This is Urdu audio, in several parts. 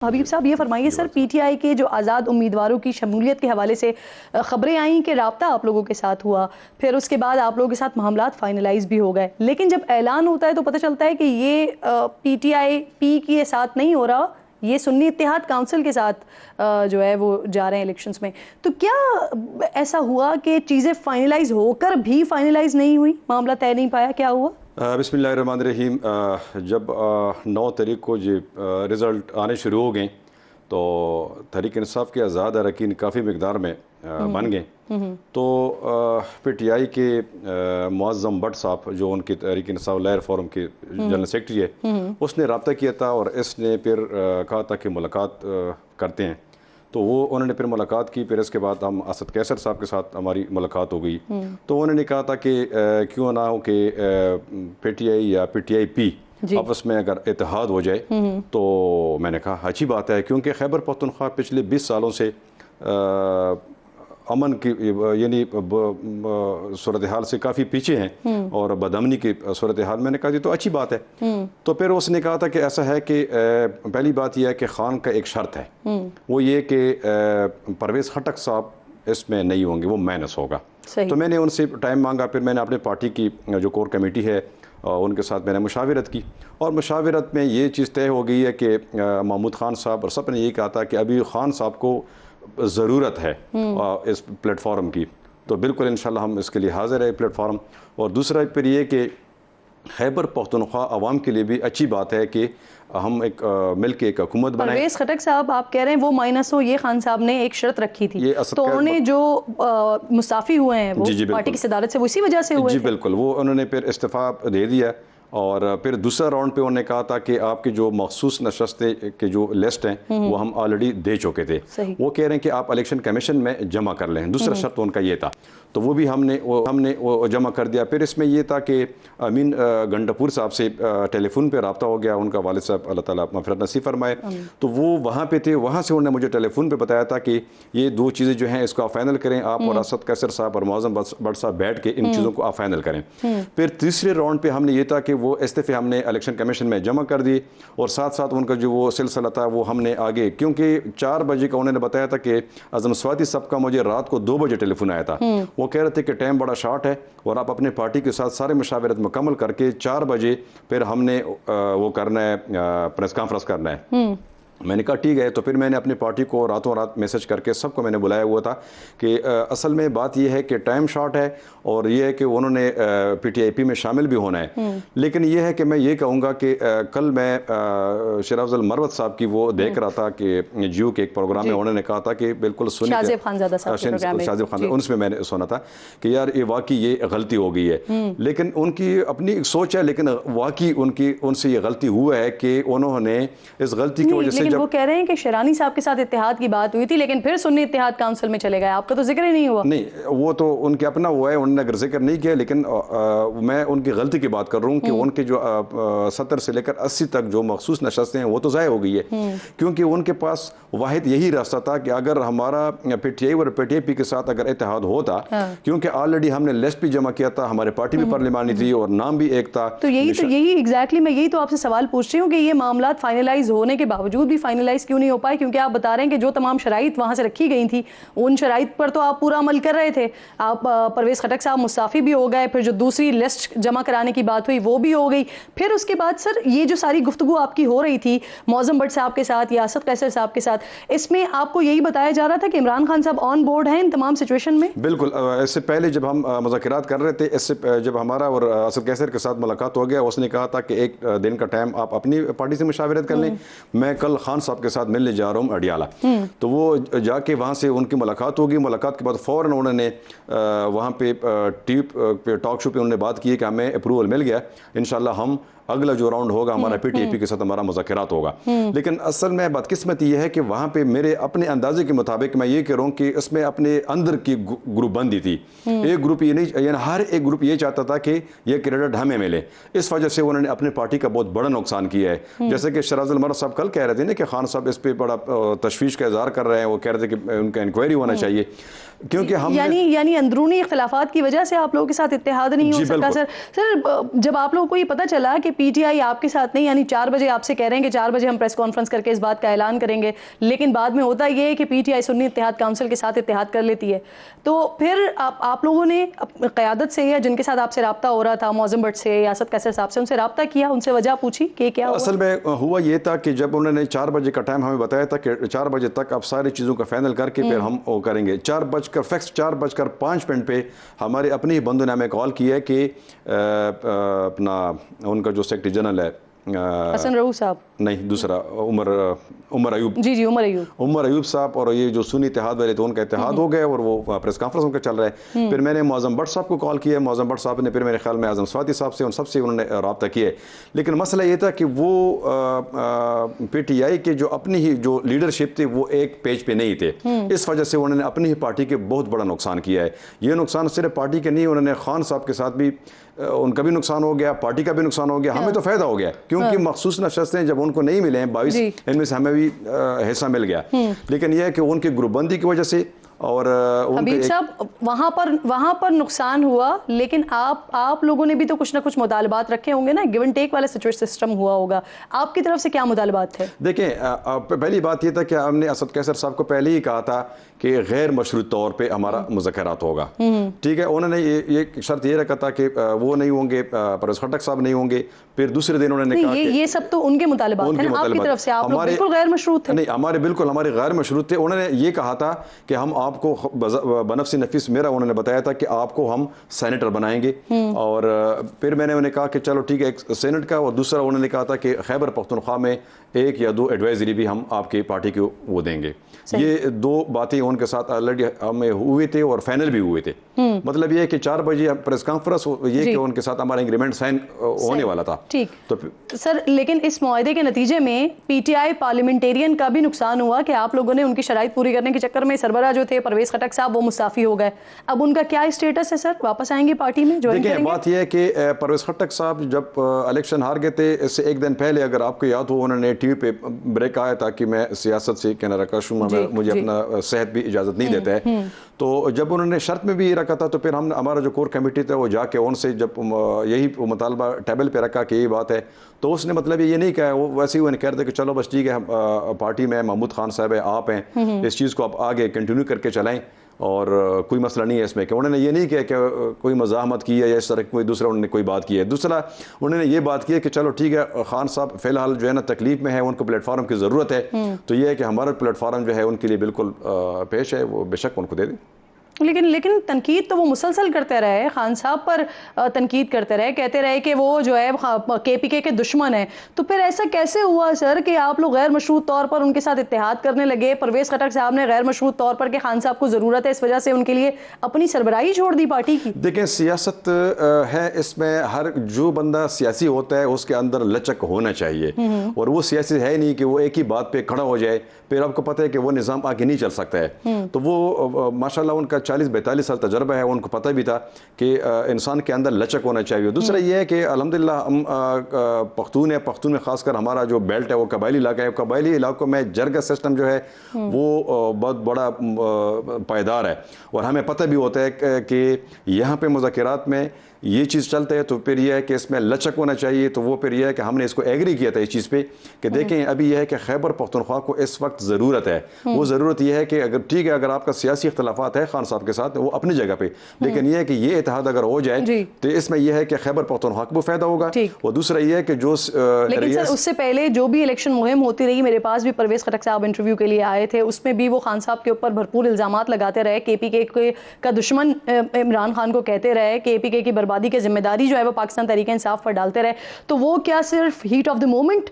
حبیب صاحب یہ فرمائیے سر، پی ٹی آئی کے جو آزاد امیدواروں کی شمولیت کے حوالے سے خبریں آئیں کہ رابطہ آپ لوگوں کے ساتھ ہوا، پھر اس کے بعد آپ لوگوں کے ساتھ معاملات فائنلائز بھی ہو گئے، لیکن جب اعلان ہوتا ہے تو پتہ چلتا ہے کہ یہ پی ٹی آئی پی کے ساتھ نہیں ہو رہا، یہ سنی اتحاد کونسل کے ساتھ جو ہے وہ جا رہے ہیں الیکشنز میں. تو کیا ایسا ہوا کہ چیزیں فائنلائز ہو کر بھی فائنلائز نہیں ہوئی، معاملہ طے نہیں پایا، کیا ہوا؟ بسم اللہ الرحمن الرحیم. جب 9 تاریخ کو رزلٹ آنے شروع ہو گئے تو تحریک انصاف کے آزاد اراکین کافی مقدار میں بن گئے. تو پی ٹی آئی کے معظم بٹ صاحب جو ان کی تحریک انصاف لائر فورم کے جنرل سیکرٹری ہے، اس نے رابطہ کیا تھا اور اس نے پھر کہا تھا کہ ملاقات کرتے ہیں. تو انہوں نے پھر ملاقات کی. پھر اس کے بعد ہم اسد قیصر صاحب کے ساتھ ہماری ملاقات ہو گئی. تو انہوں نے کہا تھا کہ کیوں نہ ہو کہ پی ٹی آئی یا پی ٹی آئی پی آپس میں اگر اتحاد ہو جائے. تو میں نے کہا اچھی بات ہے، کیونکہ خیبر پختونخوا پچھلے 20 سالوں سے امن کی یعنی صورتحال سے کافی پیچھے ہیں اور بدامنی کی صورتحال. میں نے کہا یہ تو اچھی بات ہے. تو پھر اس نے کہا تھا کہ ایسا ہے کہ پہلی بات یہ ہے کہ خان کا ایک شرط ہے، وہ یہ کہ پرویز خٹک صاحب اس میں نہیں ہوں گے، وہ مائنس ہوگا. تو میں نے ان سے ٹائم مانگا. پھر میں نے اپنے پارٹی کی جو کور کمیٹی ہے ان کے ساتھ میں نے مشاورت کی، اور مشاورت میں یہ چیز طے ہو گئی ہے کہ محمود خان صاحب اور سب نے یہ کہا تھا کہ ابھی خان صاحب کو ضرورت ہے اس پلیٹ فارم کی. تو بالکل انشاءاللہ ہم اس کے لیے حاضر ہے پلیٹ فارم. اور دوسرا پھر یہ کہ خیبر پختونخوا عوام کے لیے بھی اچھی بات ہے کہ ہم ایک مل کے ایک حکومت بنائیں. پرویز خٹک صاحب آپ کہہ رہے ہیں وہ مائنس ہو، یہ خان صاحب نے ایک شرط رکھی تھی، تو انہوں نے جو مستعفی ہوئے ہیں وہ پارٹی کی صدارت سے وہ اسی وجہ سے ہوئے جی تھے. بالکل، وہ انہوں نے پھر استعفیٰ دے دیا. اور پھر دوسرا راؤنڈ پہ انہوں نے کہا تھا کہ آپ کی جو مخصوص نشستیں کے جو لسٹ ہیں وہ ہم آلریڈی دے چکے تھے. وہ کہہ رہے ہیں کہ آپ الیکشن کمیشن میں جمع کر لیں. دوسرا شرط ان کا یہ تھا، تو وہ بھی ہم نے وہ جمع کر دیا. پھر اس میں یہ تھا کہ امین گنڈپور صاحب سے ٹیلی فون پہ رابطہ ہو گیا. ان کا والد صاحب اللہ تعالیٰ مغفرت نصیب فرمائے، تو وہ وہاں پہ تھے. وہاں سے انہوں نے مجھے ٹیلی فون پہ بتایا تھا کہ یہ 2 چیزیں جو ہیں اس کو آپ فائنل کریں، آپ اور اسد قیصر صاحب اور معظم بٹ صاحب بیٹھ کے ان چیزوں کو آپ فائنل کریں. پھر تیسرے راؤنڈ پہ ہم نے یہ تھا کہ وہ استعفے ہم نے الیکشن کمیشن میں جمع کر دی، اور ساتھ ساتھ ان کا جو وہ سلسلہ تھا وہ ہم نے آگے، کیونکہ 4 بجے کا انہوں نے بتایا تھا کہ اعظم سوادی صاحب کا مجھے رات کو 2 بجے ٹیلی فون آیا تھا. وہ کہہ رہے تھے کہ ٹائم بڑا شارٹ ہے اور آپ اپنے پارٹی کے ساتھ سارے مشاورت مکمل کر کے 4 بجے پھر ہم نے وہ کرنا ہے، پریس کانفرنس کرنا ہے. میں نے کہا ٹھیک ہے. تو پھر میں نے اپنی پارٹی کو راتوں رات میسج کر کے سب کو میں نے بلایا ہوا تھا کہ اصل میں بات یہ ہے کہ ٹائم شارٹ ہے، اور یہ ہے کہ انہوں نے پی ٹی آئی پی میں شامل بھی ہونا ہے. لیکن یہ ہے کہ میں یہ کہوں گا کہ کل میں شیر افضل مروت صاحب کی وہ دیکھ رہا تھا کہ جیو کے ایک پروگرام میں انہوں نے کہا تھا کہ بالکل سنی شازیب خانزادہ صاحب کے پروگرام میں، شازیب خان ان سے میں نے سنا تھا کہ یار یہ واقعی یہ غلطی ہو گئی ہے. لیکن ان کی اپنی سوچ ہے، لیکن واقعی ان سے یہ غلطی ہوا ہے کہ انہوں نے اس غلطی کی وجہ سے وہ کہہ رہے ہیں کہ شیرانی صاحب کے ساتھ اتحاد کی بات ہوئی تھی لیکن پھر سنی اتحاد کونسل میں چلے گئے، آپ کا تو ذکر ہی نہیں ہوا. نہیں، وہ تو ان کے اپنا ہوا ہے، انہوں نے اگر ذکر نہیں کیا. لیکن میں ان کی غلطی کی بات کر رہا ہوں کہ ان کے جو 70 سے لے کر 80 تک جو مخصوص نشستیں ہیں وہ تو ضائع ہو گئی ہے، کیونکہ ان کے پاس واحد یہی راستہ تھا کہ اگر ہمارا پی ٹی آئی اور پی ٹی آئی پی کے ساتھ اگر اتحاد ہوتا، کیونکہ آلریڈی ہم نے لسٹ بھی جمع کیا تھا، ہمارے پارٹی بھی پارلیمانی تھی اور نام بھی ایک تھا. تو یہی ایگزیکٹلی میں یہی تو آپ سے سوال پوچھ رہی ہوں کہ یہ معاملات فائنلائز ہونے کے باوجود بھی فائنلائز کیوں نہیں ہو پائے؟ کیونکہ آپ بتا رہے ہیں کہ جو تمام شرائط وہاں سے رکھی گئی تھی ان شرائط پر تو آپ پورا عمل کر رہے تھے. آپ پرویز خٹک صاحب مستعفی بھی ہو گئے، پھر جو دوسری لسٹ جمع کرانے کی بات ہوئی وہ بھی ہو گئی. پھر اس کے بعد سر یہ جو ساری گفتگو آپ کی ہو رہی تھی معظم بٹ صاحب کے ساتھ یا اسد قیصر صاحب کے ساتھ، اس میں آپ کو یہی بتایا جا رہا تھا کہ عمران خان صاحب آن بورڈ ہیں ان تمام سچویشن میں؟ بالکل. اس سے پہلے جب ہم مذاکرات کر رہے تھے، اس سے جب ہمارا اور اسد قیصر کے ساتھ ملاقات ہو گیا، اس نے کہا تھا کہ 1 دن کا ٹائم آپ اپنی پارٹی سے مشاورت کر لیں، میں کل خان صاحب کے ساتھ ملنے جا رہا ہوں اڈیالہ. تو وہ جا کے وہاں سے ان کی ملاقات ہوگی. ملاقات کے بعد فوراً انہوں نے وہاں پہ ٹاک شو پہ انہوں نے بات کی کہ ہمیں اپروول مل گیا، انشاءاللہ ہم اگلا جو راؤنڈ ہوگا ہمارا پی ٹی آئی پی کے ساتھ ہمارا مذاکرات ہوگا. لیکن اصل میں بدقسمتی یہ ہے کہ وہاں پہ میرے اپنے اندازے کے مطابق میں یہ کہہ رہا ہوں کہ اس میں اپنے اندر کی گروپ بندی تھی. ایک گروپ یہ نہیں، یعنی ہر ایک گروپ یہ چاہتا تھا کہ یہ کریڈٹ ہمیں ملے. اس وجہ سے انہوں نے اپنے پارٹی کا بہت بڑا نقصان کیا ہے. جیسے کہ شیر افضل مروت صاحب کل کہہ رہے تھے نا کہ خان صاحب اس پہ بڑا تشویش کا اظہار کر رہے ہیں. وہ کہہ رہے تھے کہ ان کا انکوائری ہونا چاہیے، کیونکہ ہم یعنی اندرونی اختلافات کی وجہ سے آپ لوگوں کے ساتھ اتحاد نہیں ہو سکا. سر جب آپ لوگوں کو یہ پتہ چلا کہ پی ٹی آئی آپ کے ساتھ نہیں، یعنی 4 بجے آپ سے کہہ رہے ہیں کہ 4 بجے ہم پریس کانفرنس کر کے اس بات کا اعلان کریں گے، لیکن بعد میں ہوتا یہ ہے کہ پی ٹی آئی سنی اتحاد کونسل کے ساتھ اتحاد کر لیتی ہے. تو پھر آپ لوگوں نے قیادت سے یا جن کے ساتھ آپ سے رابطہ ہو رہا تھا، معظم بٹ سے یا اسد قیصر صاحب سے، ان سے رابطہ کیا، ان سے وجہ پوچھی کہ کیا ہوا؟ اصل میں ہوا یہ تھا کہ جب انہوں نے 4 بجے کا ٹائم ہمیں بتایا تھا کہ 4 بجے تک آپ ساری چیزوں کا فائنل کر کے پھر ہم وہ کریں گے، 4:05 پہ ہمارے اپنے ہی بندوں نے ہمیں کال کی ہے کہ اپنا ان کا جو سیکرٹری جنرل ہے حسن رؤوف صاحب، نہیں دوسرا عمر ایوب، جی عمر ایوب صاحب، اور یہ جو سنی اتحاد والے تھے ان کا اتحاد ہو گیا اور وہ پریس کانفرنس ان کا چل رہا ہے. پھر میں نے معظم بٹ صاحب کو کال کیا، معظم بٹ صاحب نے پھر میرے خیال میں اعظم سواتی صاحب سے، ان سب سے انہوں نے رابطہ کیا ہے. لیکن مسئلہ یہ تھا کہ وہ پی ٹی آئی کے جو اپنی ہی جو لیڈرشپ تھی وہ ایک پیج پہ نہیں تھے، اس وجہ سے انہوں نے اپنی ہی پارٹی کے بہت بڑا نقصان کیا ہے. یہ نقصان صرف پارٹی کے نہیں، انہوں نے خان صاحب کے ساتھ بھی ان کا بھی نقصان ہو گیا، پارٹی کا بھی نقصان ہو گیا، ہمیں تو فائدہ ہو گیا کیونکہ مخصوص نشستیں جب ان کو نہیں ملے ہیں 22، ان میں سے ہمیں بھی حصہ مل گیا. لیکن یہ ہے کہ ان کی گروپ بندی کی وجہ سے اور حبیب صاحب وہاں پر نقصان ہوا، لیکن آپ لوگوں نے بھی تو کچھ نہ کچھ مطالبات رکھے ہوں گے نا، گیو اینڈ ٹیک والا سسٹم ہوا ہوگا، آپ کی طرف سے کیا مطالبات تھے؟ دیکھیں پہلی بات یہ تھا کہ ہم نے اسد قیصر صاحب کو پہلے ہی کہا تھا کہ غیر مشروط طور پہ ہمارا مذاکرات ہوگا، ٹھیک ہے. انہوں نے یہ شرط یہ رکھا تھا کہ وہ نہیں ہوں گے، پرویز خٹک صاحب نہیں ہوں گے. پھر دوسرے دن انہوں نے کہا کہ یہ سب تو ان کے مطالبات ہیں، آپ کی طرف سے آپ لوگ بالکل غیر مشروط تھے. نہیں، ہمارے غیر مشروط تھے. انہوں نے یہ کہا تھا کہ ہم آپ کو بنفس نفیس میرا انہوں نے بتایا تھا کہ آپ کو ہم سینیٹر بنائیں گے، اور پھر میں نے انہیں کہا کہ چلو ٹھیک ہے ایک سینٹ کا، اور دوسرا انہوں نے کہا تھا کہ خیبر پختونخوا میں 1 یا 2 ایڈوائزری بھی ہم آپ کی پارٹی کو وہ دیں گے. یہ 2 باتیں ان کے ساتھ آلریڈی ہمیں ہوئے تھے اور فائنل بھی ہوئے تھے. مطلب یہ ہے کہ 4 بجے پریس کانفرنس یہ کہ ان کے ساتھ ہمارا انگریمنٹ سائن ہونے والا تھا. ٹھیک تو سر، لیکن اس معاہدے کے نتیجے میں پی ٹی آئی پارلیمنٹیرین کا بھی نقصان ہوا کہ آپ لوگوں نے ان کی شرائط پوری کرنے کے چکر میں سربراہ جو تھے پرویز خٹک صاحب وہ مستعفی ہو گئے. اب ان کا کیا اسٹیٹس ہے سر؟ واپس آئیں گے پارٹی میں جوائن کریں گے؟ دیکھیں بات یہ ہے کہ پرویز خٹک صاحب جب الیکشن ہار گئے تھے، اس سے 1 دن پہلے اگر آپ کو یاد ہو، انہوں نے ٹی وی پہ بریک آیا تھا کہ میں سیاست سے کنارہ کش ہوں، مجھے اپنا صحت بھی اجازت نہیں دیتا ہے. تو جب انہوں نے شرط میں بھی یہ رکھا تھا تو پھر ہمارا جو کور کمیٹی تھا وہ جا کے ان سے جب یہی مطالبہ ٹیبل پہ رکھا کہ یہی بات ہے، تو اس نے مطلب یہ نہیں کہا، وہ ویسے ہی وہ کہہ رہے تھے کہ چلو بس ٹھیک ہے، پارٹی میں محمود خان صاحب ہے، آپ ہیں، اس چیز کو آپ آگے کنٹینیو کر کے چلائیں اور کوئی مسئلہ نہیں ہے اس میں. کہ انہوں نے یہ نہیں کہا کہ کوئی مزاحمت کی ہے یا اس طرح کوئی دوسرا انہوں نے کوئی بات کی ہے. دوسرا انہوں نے یہ بات کی ہے کہ چلو ٹھیک ہے، خان صاحب فی الحال جو ہے نا تکلیف میں ہے، ان کو پلیٹ فارم کی ضرورت ہے، تو یہ ہے کہ ہمارا پلیٹ فارم جو ہے ان کے لیے بالکل پیش ہے، وہ بے شک ان کو دے دیں. لیکن تنقید تو وہ مسلسل کرتے رہے، خان صاحب پر تنقید کرتے رہے، کہتے رہے کہ وہ جو ہے کے پی کے دشمن ہیں. تو پھر ایسا کیسے ہوا سر کہ آپ لوگ غیر مشروط طور پر ان کے ساتھ اتحاد کرنے لگے؟ پرویز خٹک صاحب نے غیر مشروط طور پر کہ خان صاحب کو ضرورت ہے، اس وجہ سے ان کے لیے اپنی سربراہی چھوڑ دی پارٹی کی. دیکھیں سیاست ہے، اس میں ہر جو بندہ سیاسی ہوتا ہے اس کے اندر لچک ہونا چاہیے، اور وہ سیاسی ہے نہیں کہ وہ ایک ہی بات پہ کھڑا ہو جائے. پھر آپ کو پتہ ہے کہ وہ نظام آگے نہیں چل سکتا ہے. تو وہ ماشاءاللہ ان کا 40-42 سال تجربہ ہے، ان کو پتہ بھی تھا کہ انسان کے اندر لچک ہونا چاہیے. دوسرا یہ ہے کہ الحمدللہ ہم پختون ہیں، پختون میں خاص کر ہمارا جو بیلٹ ہے وہ قبائلی علاقہ ہے. قبائلی علاقوں میں جرگہ سسٹم جو ہے وہ بہت بڑا پائیدار ہے، اور ہمیں پتہ بھی ہوتا ہے کہ یہاں پہ مذاکرات میں یہ چیز چلتا ہے تو پھر یہ ہے کہ اس میں لچک ہونا چاہیے. تو وہ پھر یہ ہے کہ ہم نے اس کو ایگری کیا تھا اس چیز پہ کہ دیکھیں ابھی یہ ہے کہ خیبر پختونخوا کو اس وقت ضرورت ہے. وہ ضرورت یہ ہے کہ اگر ٹھیک ہے اگر آپ کا سیاسی اختلافات ہے خان صاحب کے ساتھ وہ اپنی جگہ پہ، لیکن یہ ہے کہ یہ اتحاد اگر ہو جائے تو اس میں یہ ہے کہ خیبر پختونخوا کو فائدہ ہوگا. اور دوسرا یہ ہے کہ جو لیکن سر اس سے پہلے جو بھی الیکشن مہم ہوتی رہی، میرے پاس بھی پرویز خٹک صاحب انٹرویو کے لیے آئے تھے، اس میں بھی وہ خان صاحب کے اوپر بھرپور الزامات لگاتے رہے، کے پی کے کا دشمن عمران خان کو کہتے رہے، کے پی کے کی بربادی کی ذمہ داری جو ہے وہ پاکستان تحریک انصاف پر ڈالتے رہے. تو وہ کیا صرف ہیٹ آف دی مومنٹ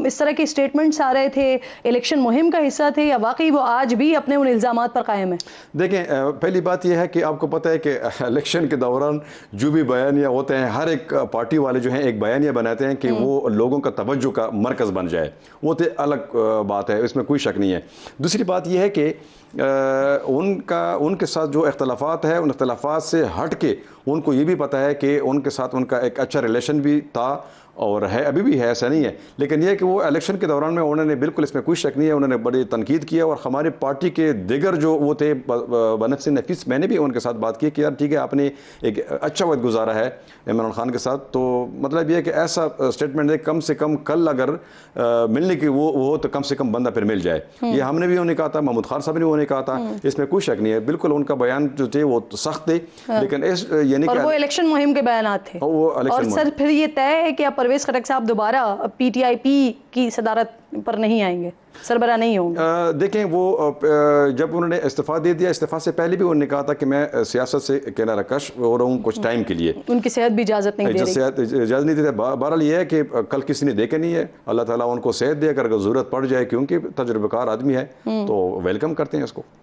اس طرح کے اسٹیٹمنٹس آ رہے تھے، الیکشن مہم کا حصہ تھے، یا واقعی وہ آج بھی اپنے ان الزامات پر قائم ہیں؟ دیکھیں پہلی بات یہ ہے کہ آپ کو پتہ ہے کہ الیکشن کے دوران جو بھی بیانیہ ہوتے ہیں، ہر ایک پارٹی والے جو ہیں ایک بیانیہ بناتے ہیں کہ وہ لوگوں کا توجہ کا مرکز بن جائے. وہ تو الگ بات ہے، اس میں کوئی شک نہیں ہے. دوسری بات یہ ہے کہ ان کے ساتھ جو اختلافات ہیں ان اختلافات سے ہٹ کے ان کو یہ بھی پتہ ہے کہ ان کے ساتھ ان کا ایک اچھا ریلیشن بھی تھا، اور ہے ابھی بھی ہے، ایسا نہیں ہے، لیکن یہ کہ وہ الیکشن کے دوران میں انہوں نے بالکل اس میں کوئی شک نہیں ہے، انہوں نے بڑی تنقید کیا، اور ہماری پارٹی کے دیگر جو وہ تھے بنفس نفیس، میں نے بھی ان کے ساتھ بات کی کہ یار ٹھیک ہے آپ نے ایک اچھا وقت گزارا ہے عمران خان کے ساتھ، تو مطلب یہ ہے کہ ایسا اسٹیٹمنٹ دے کم سے کم کل اگر ملنے کی وہ ہو تو کم سے کم بندہ پھر مل جائے. یہ ہم نے بھی انہوں نے کہا تھا، محمود خان صاحب نے انہوں نے کہا تھا، اس میں کوئی شک نہیں ہے، بالکل ان کا بیان جو تھے وہ سخت تھے، لیکن اس یعنی اور کہ وہ الیکشن مہم کے بیانات تھے. اور سر پھر یہ طے ہے کہ اب پرویز خٹک صاحب دوبارہ پی ٹی آئی پی کی صدارت پر نہیں آئیں گے، سربراہ نہیں ہوں گے؟ دیکھیں وہ جب انہوں نے استعفیٰ دے دیا، استعفیٰ سے پہلے بھی انہوں نے کہا تھا کہ میں سیاست سے کنارہ کش ہو رہا ہوں کچھ ٹائم کے لیے، ان کی صحت بھی اجازت نہیں دے رہی. صحت اجازت نہیں دیتے. بہرحال یہ ہے کہ کل کسی نے دیکھا نہیں ہے، اللہ تعالیٰ ان کو صحت دے، اگر ضرورت پڑ جائے کیونکہ تجربہ کار آدمی ہے تو ویلکم کرتے ہیں اس کو.